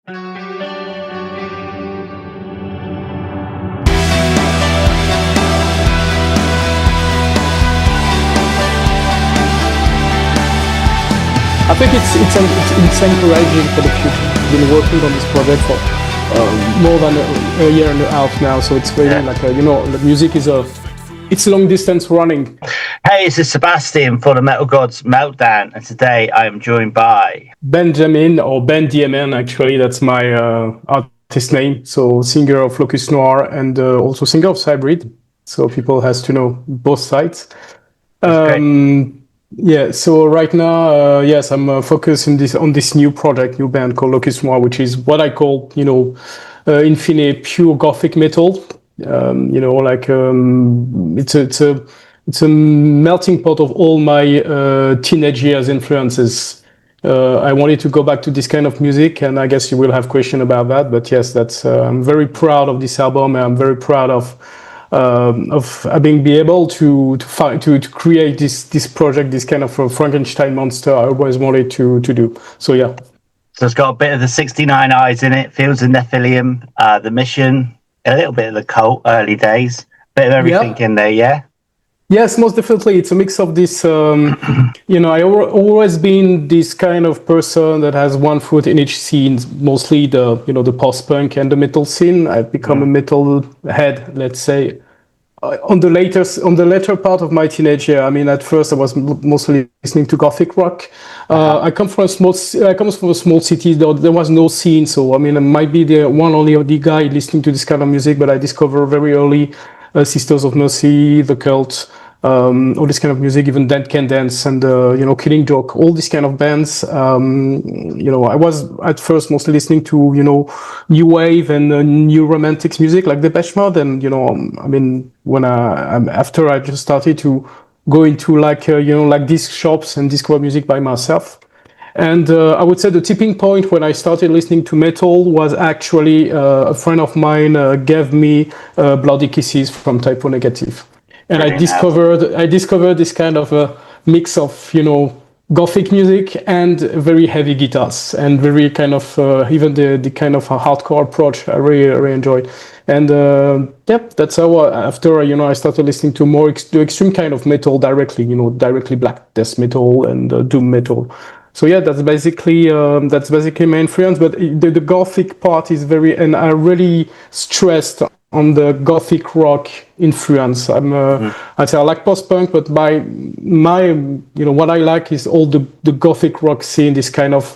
I think it's encouraging for the future. I've been working on this project for more than a year and a half now, so it's really the music is it's long distance running. Hey, this is Sebastian for the Metal Gods Meltdown, and today I am joined by Benjamin, or Ben Diemen, actually, that's my artist name. So singer of Locus Noir and also singer of Hybrid. So people has to know both sides. Yeah, so right now, yes, I'm focused on this new band called Locus Noir, which is what I call, infinite pure gothic metal. It's a melting pot of all my teenage years influences. I wanted to go back to this kind of music, and I guess you will have question about that. But yes, that's I'm very proud of this album, and I'm very proud of having been able to create this project, this kind of a Frankenstein monster I always wanted to do. So yeah. So it's got a bit of the 69 Eyes in it, Fields of Nephilim, The Mission, a little bit of the Cult, early days, bit of everything in there, yeah? Yes, most definitely. It's a mix of this, I always been this kind of person that has one foot in each scene, mostly the post-punk and the metal scene. I've become a metal head, let's say. On the later part of my teenage year, I mean, at first I was mostly listening to gothic rock. I come from a small city. There was no scene, so I mean, I might be the only guy listening to this kind of music. But I discovered very early Sisters of Mercy, The Cult, all this kind of music, even Dead Can Dance and Killing Joke, all these kind of bands. I was at first mostly listening to new wave and new romantics music like Depeche Mode, and I mean, when after I just started to go into like disc shops and discover music by myself. And I would say the tipping point when I started listening to metal was actually a friend of mine gave me Bloody Kisses from Typo Negative. And I discovered this kind of a mix of, gothic music and very heavy guitars and very kind of, even the kind of a hardcore approach I really enjoyed. And that's how after, I started listening to more the extreme kind of metal directly, directly black death metal and doom metal. So yeah, that's basically my influence. But the gothic part is and I really stressed on the gothic rock influence. I'd say I like post-punk, but what I like is all the gothic rock scene, this kind of,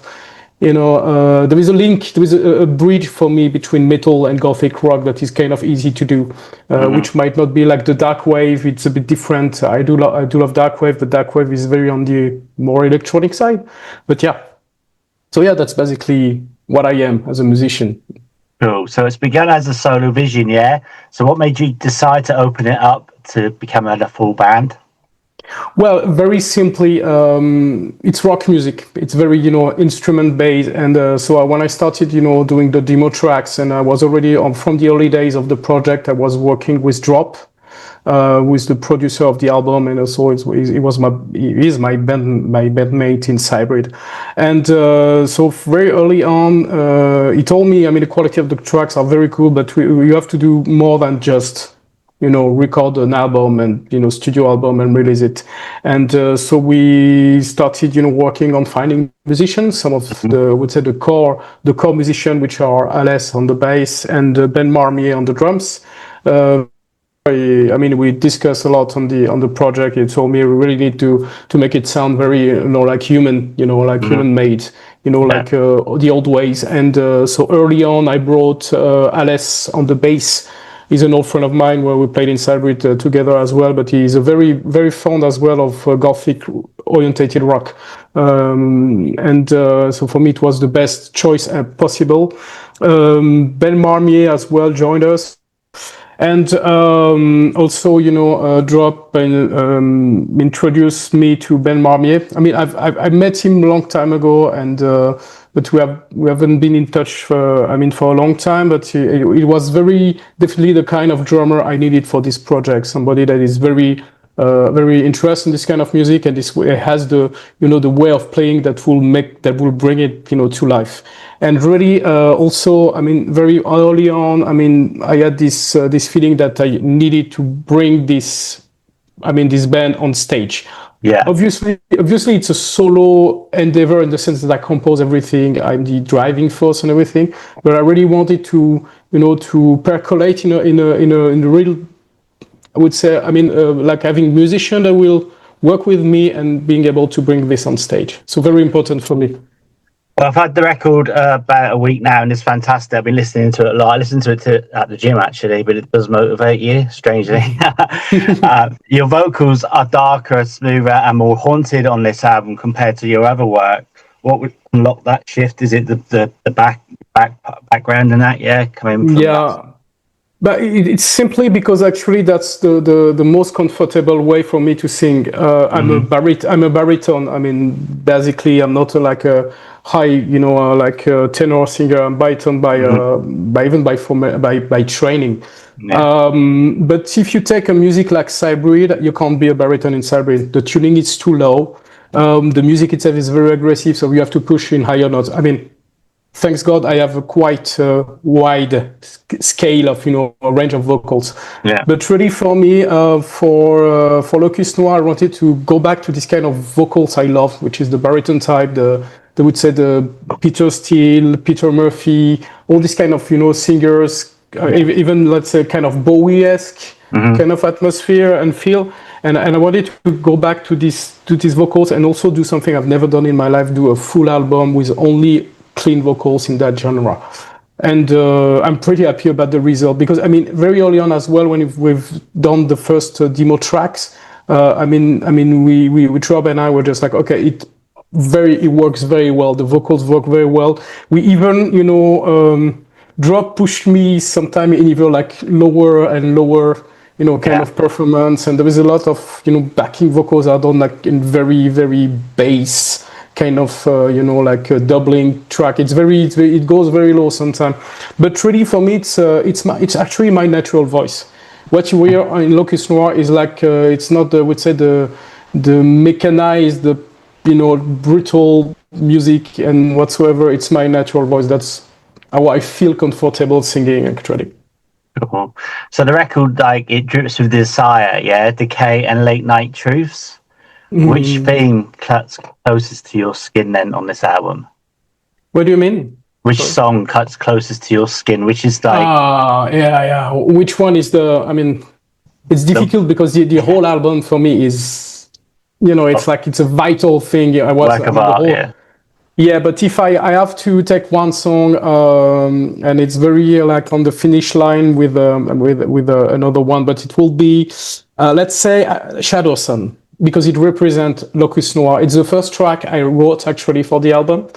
there is a bridge for me between metal and gothic rock that is kind of easy to do, which might not be like the dark wave. It's a bit different. I do love dark wave, but dark wave is very on the more electronic side. But yeah. So yeah, that's basically what I am as a musician. Cool. So it's begun as a solo vision, yeah? So what made you decide to open it up to become a full band? Well, very simply, it's rock music. It's very, instrument based. And so when I started, doing the demo tracks, and I was already from the early days of the project, I was working with Drop, who is the producer of the album, and also he is my bandmate in Hybrid. And so very early on, he told me, I mean, the quality of the tracks are very cool, but you have to do more than just record an album and studio album and release it. And so we started working on finding musicians, some of the core musicians, which are Alès on the bass and Ben Marmier on the drums. I mean, we discussed a lot on the project. He told me we really need to make it sound very like human, human made, like the old ways. And so early on, I brought Alès on the bass. He's an old friend of mine where we played in Hybrid together as well, but he's a very, very fond as well of gothic orientated rock. So for me, it was the best choice possible. Ben Marmier as well joined us. And also, Drop and introduced me to Ben Marmier. I mean, I met him a long time ago, and but we haven't been in touch for a long time. But it was very definitely the kind of drummer I needed for this project. Somebody that is very very interested in this kind of music, and this way has the the way of playing that will bring it to life. And really, also, I mean, very early on, I mean, I had this feeling that I needed to bring this band on stage. Yeah. Obviously, it's a solo endeavor in the sense that I compose everything. I'm the driving force and everything. But I really wanted to, to percolate in a real, I would say, like having musician that will work with me and being able to bring this on stage. So very important for me. Well, I've had the record about a week now, and it's fantastic. I've been listening to it a lot. I listen to it at the gym, actually, but it does motivate you, strangely. Your vocals are darker, smoother, and more haunted on this album compared to your other work. What would unlock that shift? Is it the background and that? Yeah, coming from that? But it's simply because actually that's the most comfortable way for me to sing. I'm a baritone. I mean, basically, I'm not like a high, like a tenor singer. I'm baritone by training. Yeah. But if you take a music like Cybrid, you can't be a baritone in Cybrid. The tuning is too low. The music itself is very aggressive, so you have to push in higher notes. I mean, thanks God, I have a quite wide scale of a range of vocals. Yeah. But really, for me, for Locus Noir, I wanted to go back to this kind of vocals I love, which is the baritone type. They would say the Peter Steele, Peter Murphy, all these kind of singers, even let's say kind of Bowie-esque kind of atmosphere and feel. And I wanted to go back to these vocals and also do something I've never done in my life: do a full album with only clean vocals in that genre. And I'm pretty happy about the result, because I mean, very early on as well, when we've done the first demo tracks, we Rob and I were just like, okay, it works very well. The vocals work very well. We even Drop pushed me sometime in even like lower and lower kind of performance, and there is a lot of backing vocals are done like in very, very bass kind of like a doubling track. It goes very low sometimes, but really for me it's actually my natural voice. What you hear in Locus Noir is like it's not I would say the mechanized, brutal music and whatsoever. It's my natural voice. That's how I feel comfortable singing, actually. Cool. So the record, like, it drips with desire, yeah, decay and late night truths. Which theme cuts closest to your skin then on this album? What do you mean? Which song cuts closest to your skin? Which is like... yeah. Which one is it's difficult because the whole album for me is, it's like it's a vital thing. Work of art, yeah. Yeah, but if I have to take one song, and it's very like on the finish line with another one, but it will be, let's say, Shadow Sun, because it represents Locus Noir. It's the first track I wrote actually for the album,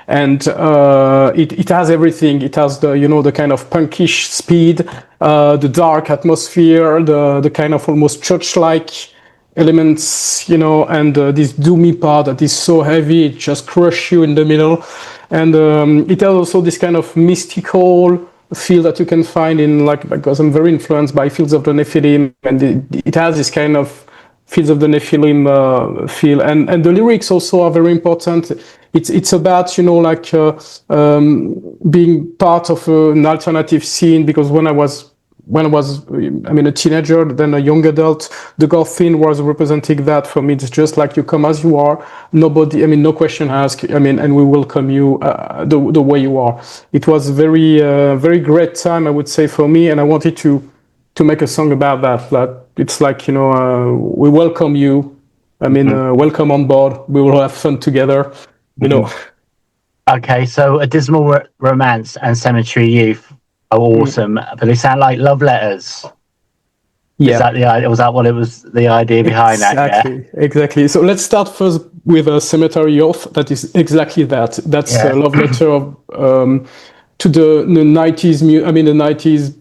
and it has everything. It has the kind of punkish speed, the dark atmosphere, the kind of almost church-like elements, and this doomy part that is so heavy, it just crushes you in the middle. And it has also this kind of mystical feel that you can find in, like, because I'm very influenced by Fields of the Nephilim, and it has this kind of Fields of the Nephilim feel. And the lyrics also are very important. It's about, being part of an alternative scene, because when I was a teenager, then a young adult, the goth scene was representing that for me. It's just like you come as you are, no question asked, and we welcome you the way you are. It was very, very great time, I would say, for me, and I wanted to make a song about that. That it's like, we welcome you. Welcome on board. We will have fun together, Okay, so A Dismal Romance and Cemetery Youth are awesome, but they sound like love letters. Yeah. Is that the idea? Was that what it was? The idea behind that? Yeah. Exactly. So let's start first with a Cemetery Youth. That is exactly that. That's a love letter of, to the 90s. The 90s.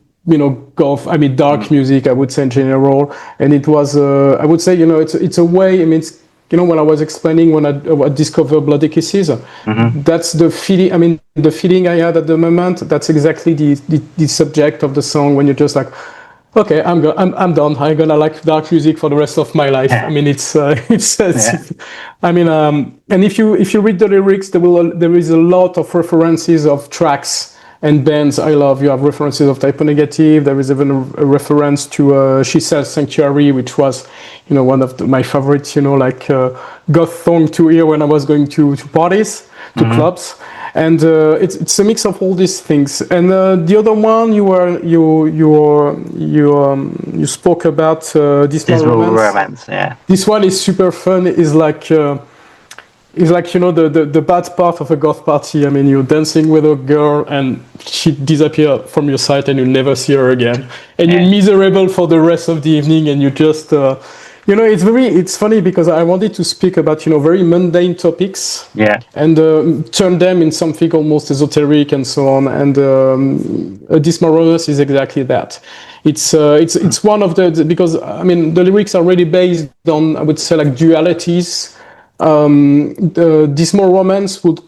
Goth. Dark music. I would say in general, and it was. I would say it's a way. It's. When I was explaining when I discovered Bloody Kisses, that's the feeling. The feeling I had at the moment. That's exactly the subject of the song. When you're just like, Okay, I'm done. I'm gonna like dark music for the rest of my life. I mean, I mean, and if you read the lyrics, there is a lot of references of tracks and bands I love. You have references of Type O Negative. There is even a reference to She Sells Sanctuary, which was, one of my favorites. Like goth song to hear when I was going to parties, to clubs. And it's a mix of all these things. And the other one you spoke about Dismal Romance. Yeah. This one is super fun. Is like the bad part of a goth party. I mean, you're dancing with a girl and she disappears from your sight and you never see her again, and you're miserable for the rest of the evening, and you just. It's funny because I wanted to speak about, very mundane topics, and turn them in something almost esoteric and so on. And Dysmorphos is exactly that. It's one of because I mean the lyrics are really based on, I would say, like dualities. The Dismal Romance would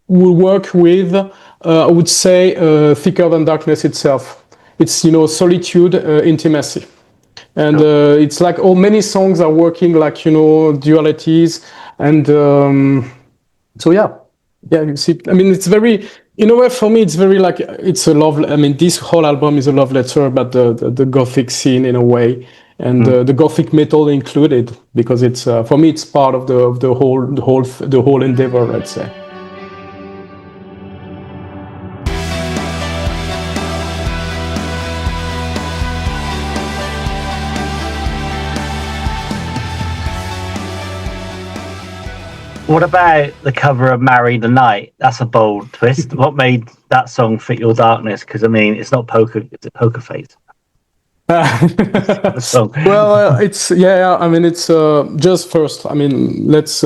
work with, I would say, thicker than darkness itself. It's solitude, intimacy. And it's like many songs are working like dualities, and so you see. I mean, it's very, in a way, for me, it's very like it's a love. I mean, this whole album is a love letter about the gothic scene in a way, and the gothic metal included, because it's for me it's part of the whole endeavor, I'd say. What about the cover of Marry the Night? That's a bold twist. What made that song fit your darkness? Because I mean, it's not poker; it's a poker face. Well, it's I mean, it's just first. I mean, let's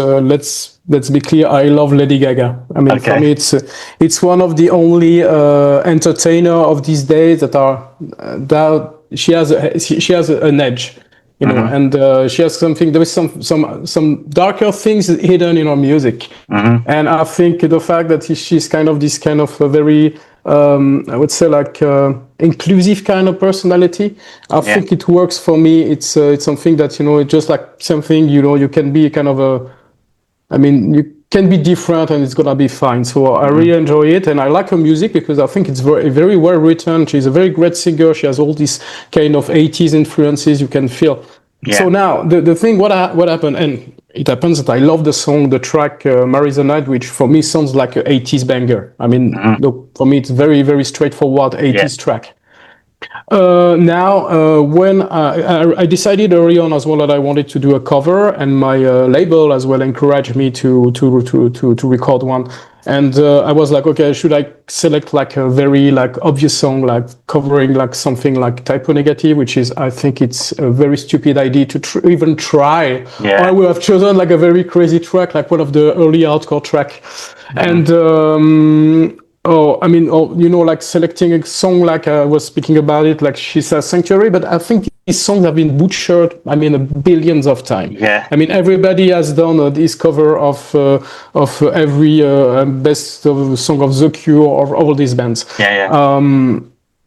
be clear. I love Lady Gaga. I mean, for me, it's one of the only entertainer of these days that she has an edge. And she has something. There is some darker things hidden in her music, and I think the fact that she's kind of this kind of a very, I would say, like inclusive kind of personality. I think it works for me. It's something that it's just like something you can be kind of a. I mean, you can be different and it's gonna be fine. So I really enjoy it, and I like her music because I think it's very, very well written. She's a very great singer. She has all these kind of 80s influences you can feel. So now the thing, what happened, and it happens that I love the song, the track Marry the Night, which for me sounds like an 80s banger. I mean, look, for me it's very, very straightforward 80s track. When I decided early on as well that I wanted to do a cover, and my label as well encouraged me to record one, and I was like, okay, should I select like a very like obvious song, like covering like something like Type O Negative, which is, I think it's a very stupid idea to even try. Or I would have chosen like a very crazy track, like one of the early hardcore track, and like selecting a song like I was speaking about it, like She Says Sanctuary, but I think these songs have been butchered, I mean, billions of times. I mean, everybody has done this cover of every best song of The Cure or all these bands.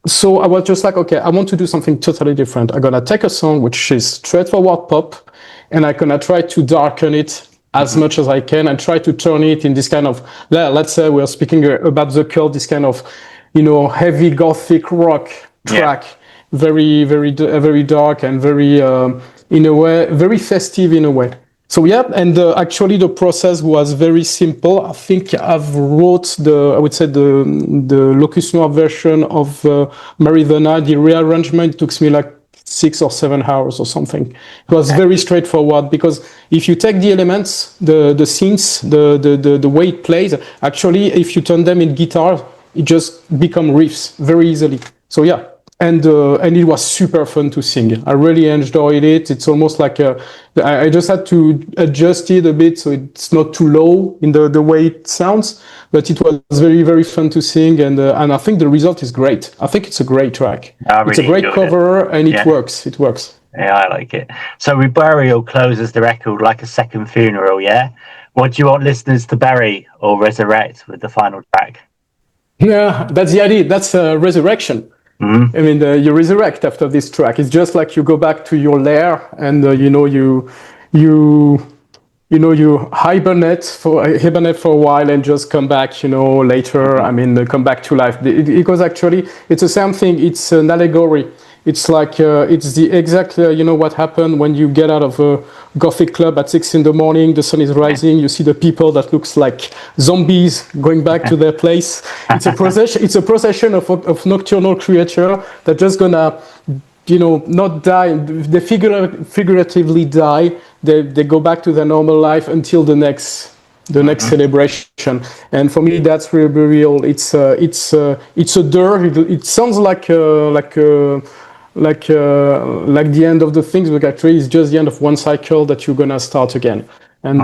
So I was just like, okay, I want to do something totally different. I'm gonna take a song which is straightforward pop, and I'm gonna try to darken it as much as I can, and try to turn it in this kind of, let's say we're speaking about The Cult, this kind of, heavy gothic rock track, very, very, very dark and very, in a way, very festive in a way. So and actually the process was very simple. I think I've wrote I would say the Locus Noir version of Marry the Night. The rearrangement took me like 6 or 7 hours or something. It was very straightforward, because if you take the elements, the scenes, the way it plays, actually, if you turn them in guitar, it just become riffs very easily. So and it was super fun to sing. I really enjoyed it. It's almost like I just had to adjust it a bit so it's not too low in the way it sounds, but it was very, very fun to sing, and I think the result is great. I think it's a great track. It's a great cover, and it works. It works. Yeah, I like it. So Burial closes the record like a second funeral, yeah? What do you want listeners to bury or resurrect with the final track? Yeah, that's the idea. That's resurrection. Mm-hmm. I mean, you resurrect after this track. It's just like you go back to your lair, and you you hibernate for a while and just come back, later. I mean, come back to life. Because actually, it's the same thing. It's an allegory. It's like it's the exact what happened when you get out of a gothic club at 6 in the morning. The sun is rising. You see the people that looks like zombies going back to their place. It's a procession. It's a procession of nocturnal creature that just gonna not die. They figuratively die. They go back to their normal life until the next celebration. And for me, that's really real. It's a dur. It sounds like the end of the things, but actually it's just the end of one cycle that you're gonna start again. And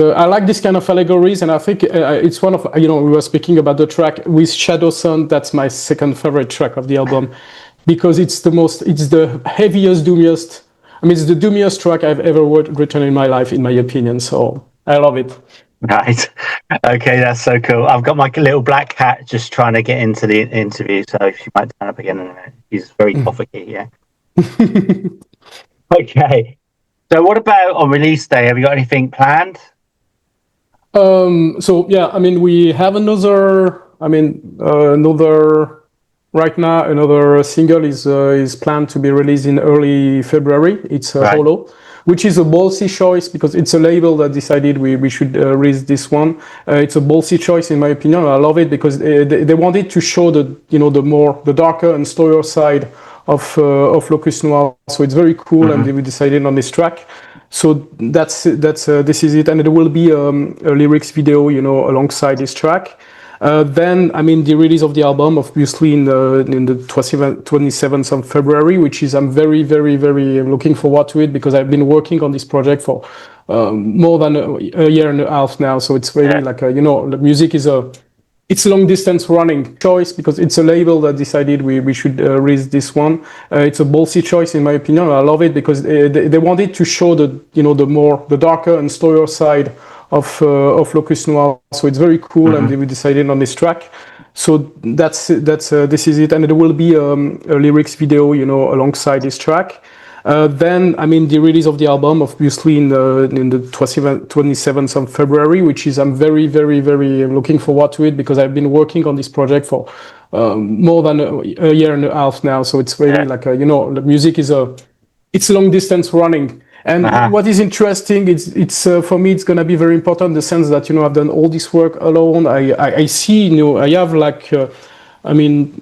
I like this kind of allegories, and I think it's one of we were speaking about the track with Shadow Sun. That's my second favorite track of the album, because it's the heaviest, doomiest. I mean, it's the doomiest track I've ever written in my life, in my opinion. So I love it. Right. Okay, that's so cool. I've got my little black cat just trying to get into the interview, so she might turn up again in a minute. She's very topicky, yeah. Okay. So what about on release day? Have you got anything planned? So yeah, I mean, we have another right now, another single is planned to be released in early February. It's Hollow, which is a ballsy choice because it's a label that decided we should release this one. It's a ballsy choice in my opinion. I love it because they wanted to show the darker and slower side of Locus Noir. So it's very cool, and we decided on this track. So this is it, and there will be a lyrics video, alongside this track. Then, I mean, the release of the album, obviously in the 27th of February, which is I'm very, very, very looking forward to it because I've been working on this project for more than a year and a half now. So it's really the music is it's a long distance running choice because it's a label that decided we should release this one. It's a ballsy choice in my opinion. I love it because they wanted to show the darker and slower side of Locus Noir. So it's very cool, and we decided on this track. So this is it, and there will be a lyrics video, alongside this track. Then, I mean, the release of the album, obviously in the 27th of February, which is I'm very, very, very looking forward to it because I've been working on this project for more than a year and a half now. So it's really the music is it's long distance running. And what is interesting, it's for me, it's going to be very important in the sense that, I've done all this work alone. I see, I have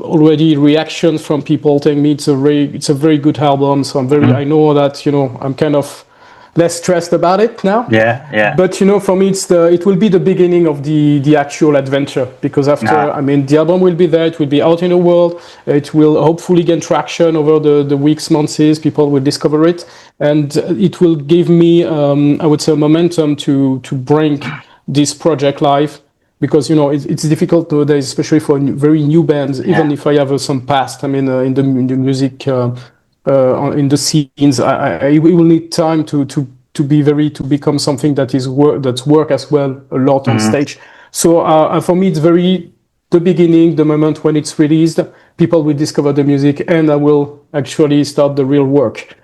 already reactions from people telling me it's a very good album. So I know that, I'm kind of less stressed about it now. Yeah. But, for me, it will be the beginning of the actual adventure because after, the album will be there. It will be out in the world. It will hopefully gain traction over the weeks, months. People will discover it. And it will give me, I would say, momentum to bring this project live. Because it's difficult nowadays, especially for very new bands. Even if I have some past, in the music, in the scenes, I will need time to become something that's work as well a lot on stage. So for me, it's the beginning, the moment when it's released, people will discover the music, and I will actually start the real work.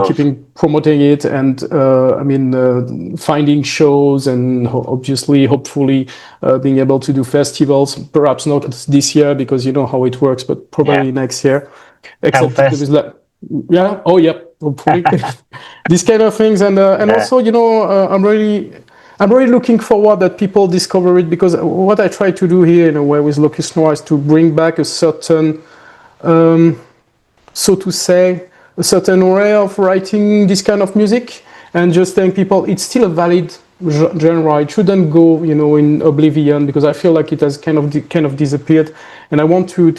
Keeping promoting it and finding shows and hopefully being able to do festivals. Perhaps not this year because you know how it works, but probably next year. Except hopefully these kind of things and also I'm really looking forward that people discover it because what I try to do here in a way with Locus Noir is to bring back a certain so to say a certain way of writing this kind of music and just telling people it's still a valid genre. It shouldn't go, in oblivion because I feel like it has kind of disappeared. And I want to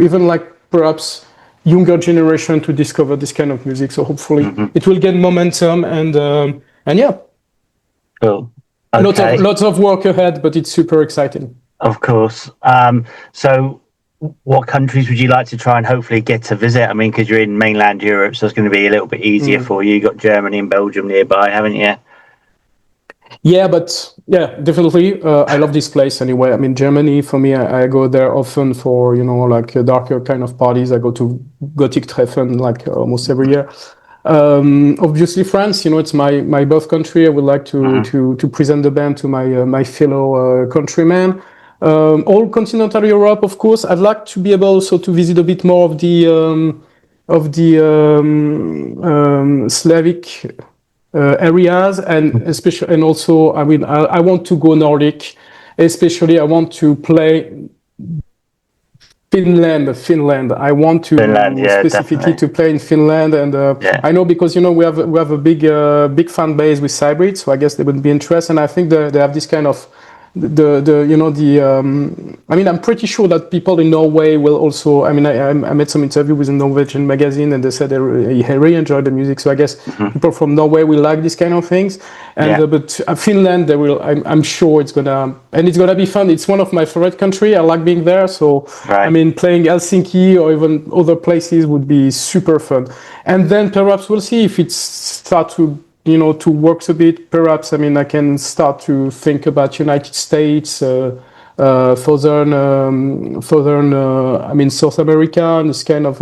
even like perhaps younger generation to discover this kind of music. So hopefully it will gain momentum and yeah. Cool. Okay. Lots of work ahead, but it's super exciting. Of course. So what countries would you like to try and hopefully get to visit? Because you're in mainland Europe, so it's going to be a little bit easier for you. You've got Germany and Belgium nearby, haven't you? Yeah, but yeah, definitely. I love this place anyway. I mean, Germany for me, I go there often for like darker kind of parties. I go to Gothic Treffen like almost every year. Obviously, France. It's my birth country. I would like to present the band to my fellow countrymen. All continental Europe, of course. I'd like to be able also to visit a bit more of the Slavic areas, and especially, and also, I mean, I want to go Nordic. Especially, I want to play Finland. I want to Finland, yeah, specifically definitely. to play in Finland, and Yeah. I know because we have a big fan base with Cybrid, so I guess they would be interested. And I think they have this kind of I mean, I'm pretty sure that people in Norway will also. I mean, I made some interview with a Norwegian magazine, and they said they really enjoyed the music. So I guess people from Norway will like this kind of things. And but Finland, they will. I'm sure it's gonna be fun. It's one of my favorite country. I like being there. So Right. I mean, playing Helsinki or even other places would be super fun. And then perhaps we'll see if it starts to work a bit. Perhaps, I mean, I can start to think about United States, southern, I mean, South America, and this kind of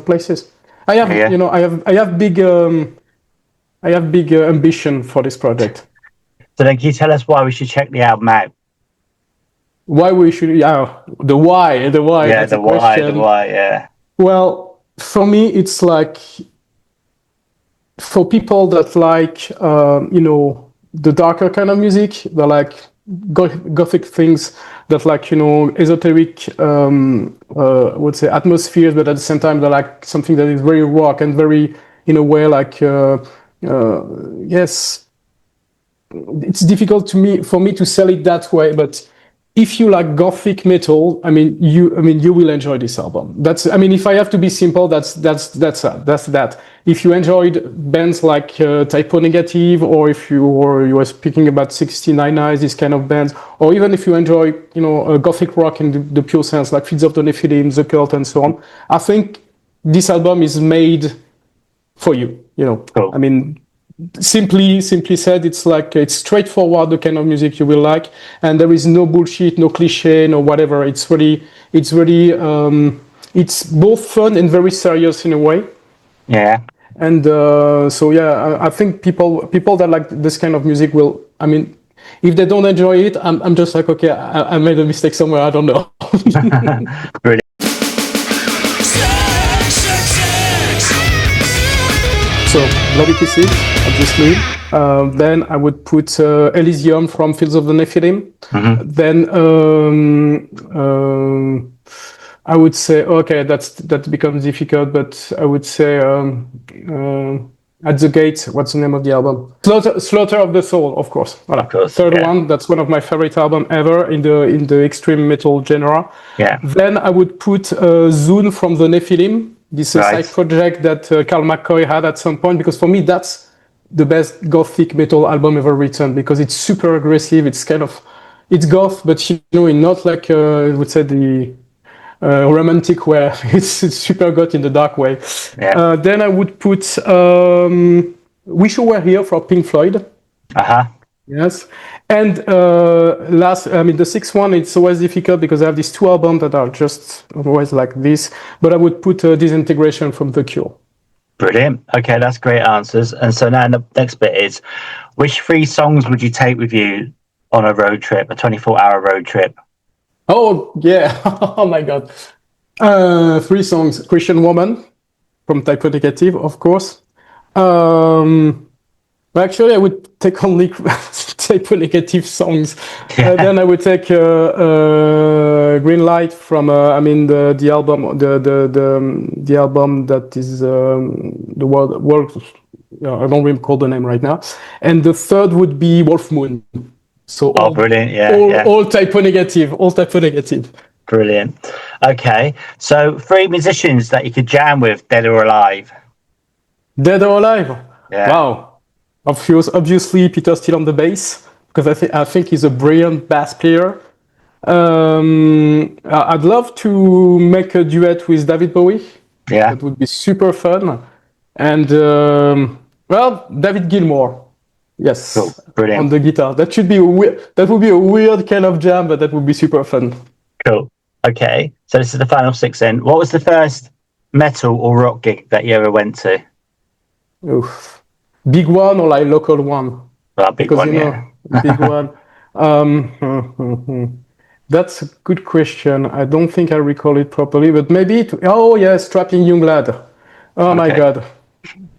places. I have, Yeah. I have big ambition for this project. So then, can you tell us why we should check the album out? Why we should? Yeah, the why. Yeah, That's the a why, question. the why. Yeah. Well, for me, it's like for people that like, the darker kind of music, they like gothic things, that like, esoteric, I would say atmospheres, but at the same time, they like something that is very rock and very, in a way, like, yes, it's difficult for me to sell it that way, but if you like gothic metal, I mean, you will enjoy this album. I mean, if I have to be simple, that's that. If you enjoyed bands like Typo Negative, or if you were speaking about 69 Eyes, this kind of bands, or even if you enjoy, gothic rock in the pure sense, like Fields of the Nephilim, The Cult, and so on, I think this album is made for you. Cool. I mean, simply said, it's straightforward, the kind of music you will like, and there is no bullshit, no cliche, no whatever. It's really it's both fun and very serious in a way. Yeah. And so yeah, I think people that like this kind of music will, I mean, if they don't enjoy it, I'm just like, okay, I made a mistake somewhere, I don't know. Brilliant. So Bloody Kisses, obviously. Then I would put Elysium from Fields of the Nephilim. Then I would say, okay, that becomes difficult, but I would say At the Gate. What's the name of the album? Slaughter of the Soul, of course. Voilà. Of course, Third yeah. one. That's one of my favorite albums ever in the extreme metal genre. Yeah. Then I would put Zune from the Nephilim. This Right. side project that Carl McCoy had at some point, because for me that's the best gothic metal album ever written, because it's super aggressive. It's goth, but in not like I would say the romantic way. It's super goth in the dark way. Yeah. Then I would put Wish You Were Here for Pink Floyd. Yes. And last, I mean, the sixth one, it's always difficult because I have these two albums that are just always like this, but I would put Disintegration from The Cure. Brilliant. Okay, that's great answers. And so now the next bit is, which 3 songs would you take with you on a road trip, a 24-hour road trip? Oh, yeah. Oh, my God. 3 songs. Christian Woman from Typo Negative, of course. Actually, I would take only Typo Negative songs. Then I would take Green Light from the album, the album that is the world. I don't recall the name right now. And the third would be Wolf Moon. So brilliant! All Typo Negative. Brilliant. Okay, so 3 musicians that you could jam with, dead or alive. Dead or alive? Yeah. Wow. Obviously, Peter Steele on the bass, because I think he's a brilliant bass player. I'd love to make a duet with David Bowie. Yeah. That would be super fun. And David Gilmour. Yes, Cool. Brilliant. on the guitar. That should be that would be a weird kind of jam, but that would be super fun. Cool. Okay. So this is the final 6 then. What was the first metal or rock gig that you ever went to? Oof. Big one or like local one? Well, big Because one, yeah. big one. That's a good question. I don't think I recall it properly, but maybe oh yeah, Strapping Young Lad. Oh my Okay. God,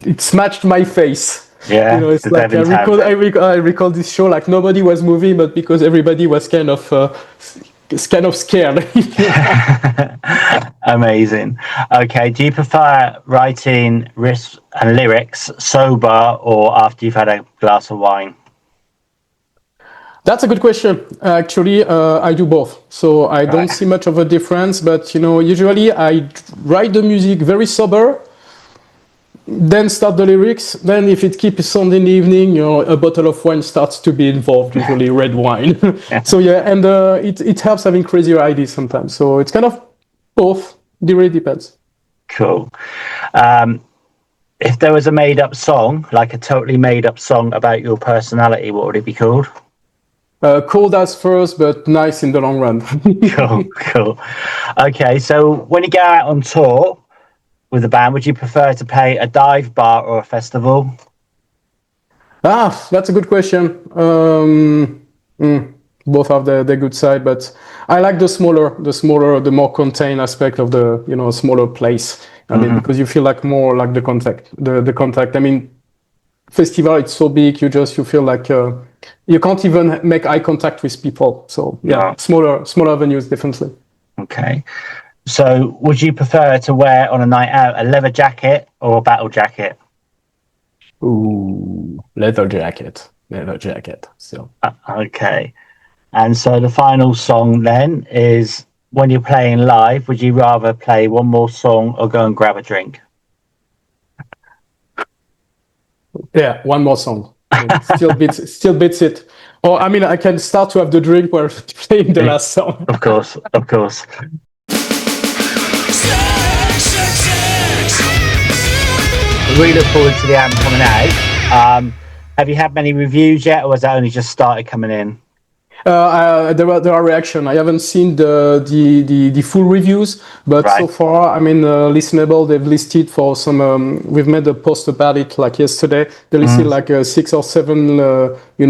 it smashed my face. Yeah, It's the like Devon Town thing. I recall this show like nobody was moving, but because everybody was kind of scared. Amazing. Okay. Do you prefer writing riffs and lyrics sober or after you've had a glass of wine? That's a good question. Actually, I do both, so I don't see much of a difference. But usually I write the music very sober, then start the lyrics. Then, if it keeps on in the evening, a bottle of wine starts to be involved. Usually, red wine. So yeah, and it helps having crazier ideas sometimes. So it's kind of both. It really depends. Cool. If there was a made-up song, like a totally made-up song about your personality, what would it be called? Cold as first, but nice in the long run. Cool. Okay, so when you go out on tour with a band, would you prefer to play a dive bar or a festival? That's a good question. Both have their good side, but I like the the more contained aspect of the smaller place. I mean, because you feel like more like the contact. I mean, festival it's so big, you feel like you can't even make eye contact with people. So yeah, smaller venues definitely. Okay. So would you prefer to wear on a night out a leather jacket or a battle jacket? Ooh, leather jacket. So Okay. And so the final song then is when you're playing live, would you rather play one more song or go and grab a drink? yeah, one more song. I mean, still beats it. Or I mean, I can start to have the drink while playing the last song. Of course. I really look forward to the album coming out. Have you had many reviews yet, or has that only just started coming in? There are reaction. I haven't seen the full reviews, but so far, I mean, Listenable, they've listed for some. We've made a post about it like yesterday. They listed like 6 or 7,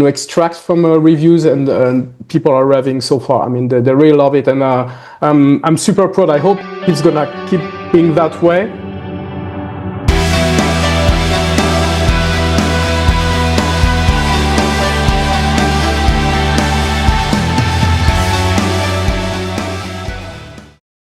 extracts from reviews, and people are raving so far. I mean, they really love it, and I'm super proud. I hope it's gonna keep being that way.